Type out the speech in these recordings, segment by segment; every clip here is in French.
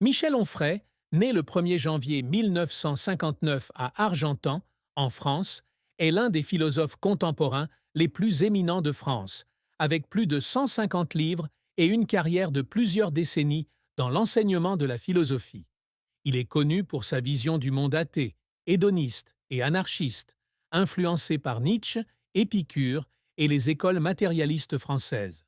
Michel Onfray, né le 1er janvier 1959 à Argentan, en France, est l'un des philosophes contemporains les plus éminents de France, avec plus de 150 livres et une carrière de plusieurs décennies dans l'enseignement de la philosophie. Il est connu pour sa vision du monde athée, hédoniste et anarchiste, influencé par Nietzsche, Épicure et les écoles matérialistes françaises.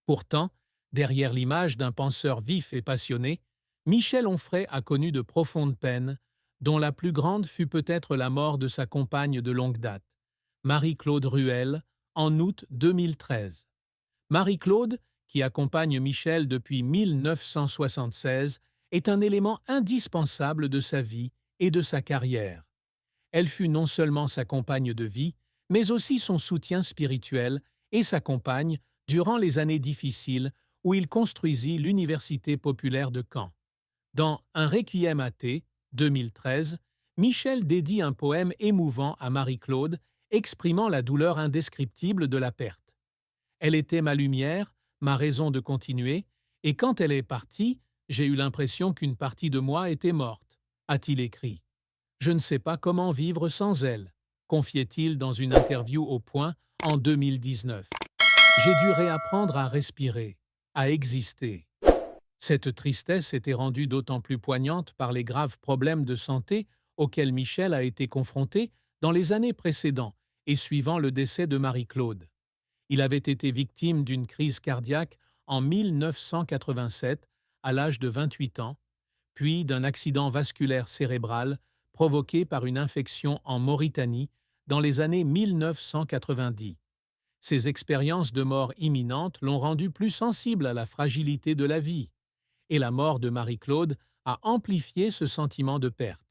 Pourtant, derrière l'image d'un penseur vif et passionné, Michel Onfray a connu de profondes peines, dont la plus grande fut peut-être la mort de sa compagne de longue date, Marie-Claude Ruel, en août 2013. Marie-Claude, qui accompagne Michel depuis 1976, est un élément indispensable de sa vie et de sa carrière. Elle fut non seulement sa compagne de vie, mais aussi son soutien spirituel et sa compagne durant les années difficiles où il construisit l'Université populaire de Caen. Dans Un requiem athée, 2013, Michel dédie un poème émouvant à Marie-Claude, exprimant la douleur indescriptible de la perte. Elle était ma lumière, ma raison de continuer, et quand elle est partie, j'ai eu l'impression qu'une partie de moi était morte, a-t-il écrit. Je ne sais pas comment vivre sans elle, confiait-il dans une interview au Point en 2019. J'ai dû réapprendre à respirer, à exister. Cette tristesse était rendue d'autant plus poignante par les graves problèmes de santé auxquels Michel a été confronté dans les années précédentes et suivant le décès de Marie-Claude. Il avait été victime d'une crise cardiaque en 1987 à l'âge de 28 ans, puis d'un accident vasculaire cérébral provoqué par une infection en Mauritanie dans les années 1990. Ces expériences de mort imminente l'ont rendu plus sensible à la fragilité de la vie, et la mort de Marie-Claude a amplifié ce sentiment de perte.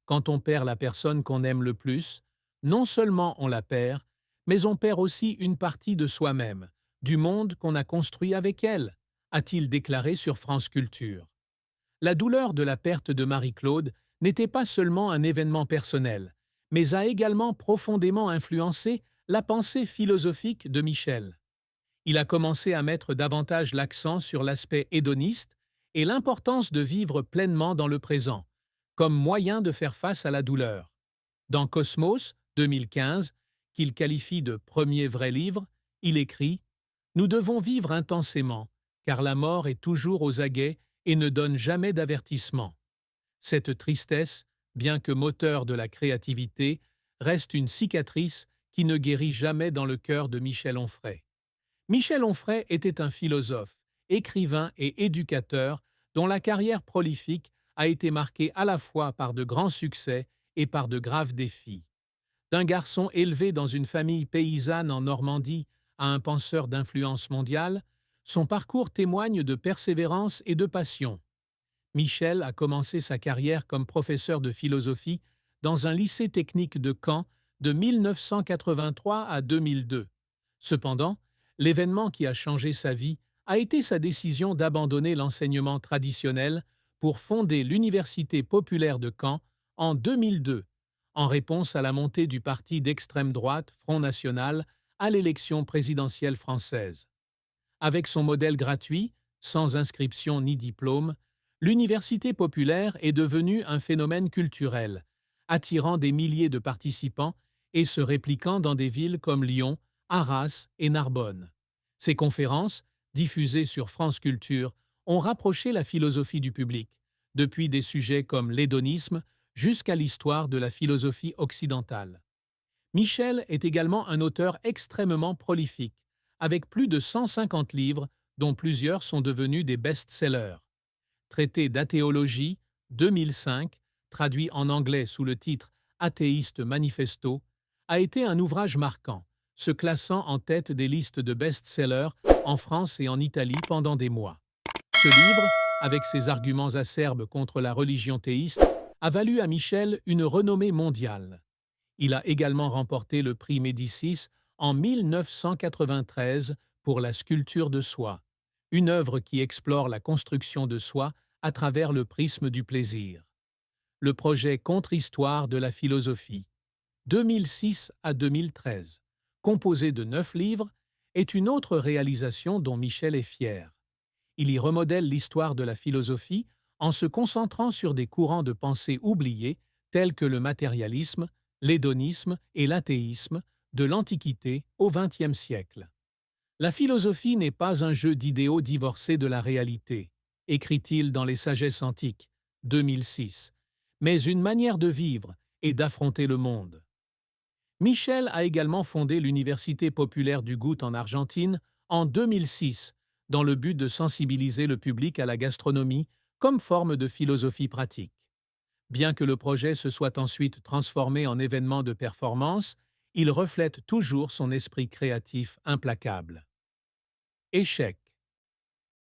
Quand on perd la personne qu'on aime le plus, non seulement on la perd, mais on perd aussi une partie de soi-même, du monde qu'on a construit avec elle, a-t-il déclaré sur France Culture. La douleur de la perte de Marie-Claude n'était pas seulement un événement personnel, mais a également profondément influencé la pensée philosophique de Michel. Il a commencé à mettre davantage l'accent sur l'aspect hédoniste et l'importance de vivre pleinement dans le présent, comme moyen de faire face à la douleur. Dans Cosmos, 2015, qu'il qualifie de premier vrai livre, il écrit « Nous devons vivre intensément, car la mort est toujours aux aguets et ne donne jamais d'avertissement. Cette tristesse, bien que moteur de la créativité, reste une cicatrice qui ne guérit jamais dans le cœur de Michel Onfray. » Michel Onfray était un philosophe, écrivain et éducateur dont la carrière prolifique a été marquée à la fois par de grands succès et par de graves défis. D'un garçon élevé dans une famille paysanne en Normandie à un penseur d'influence mondiale, son parcours témoigne de persévérance et de passion. Michel a commencé sa carrière comme professeur de philosophie dans un lycée technique de Caen de 1983 à 2002. Cependant, l'événement qui a changé sa vie a été sa décision d'abandonner l'enseignement traditionnel pour fonder l'Université populaire de Caen en 2002, en réponse à la montée du parti d'extrême droite Front National à l'élection présidentielle française. Avec son modèle gratuit, sans inscription ni diplôme, l'Université populaire est devenue un phénomène culturel, attirant des milliers de participants et se répliquant dans des villes comme Lyon, Arras et Narbonne. Ces conférences, diffusées sur France Culture, ont rapproché la philosophie du public, depuis des sujets comme l'hédonisme jusqu'à l'histoire de la philosophie occidentale. Michel est également un auteur extrêmement prolifique, avec plus de 150 livres, dont plusieurs sont devenus des best-sellers. Traité d'athéologie, 2005, traduit en anglais sous le titre Atheist Manifesto, a été un ouvrage marquant, se classant en tête des listes de best-sellers en France et en Italie pendant des mois. Ce livre, avec ses arguments acerbes contre la religion théiste, a valu à Michel une renommée mondiale. Il a également remporté le prix Médicis en 1993 pour la sculpture de soi, une œuvre qui explore la construction de soi à travers le prisme du plaisir. Le projet Contre-histoire de la philosophie, 2006 à 2013, composé de 9 livres, est une autre réalisation dont Michel est fier. Il y remodèle l'histoire de la philosophie en se concentrant sur des courants de pensée oubliés tels que le matérialisme, l'hédonisme et l'athéisme de l'Antiquité au XXe siècle. La philosophie n'est pas un jeu d'idéaux divorcés de la réalité, écrit-il dans Les Sagesses antiques, 2006, mais une manière de vivre et d'affronter le monde. Michel a également fondé l'Université populaire du goût en Argentine en 2006, dans le but de sensibiliser le public à la gastronomie comme forme de philosophie pratique. Bien que le projet se soit ensuite transformé en événement de performance, il reflète toujours son esprit créatif implacable. Échec.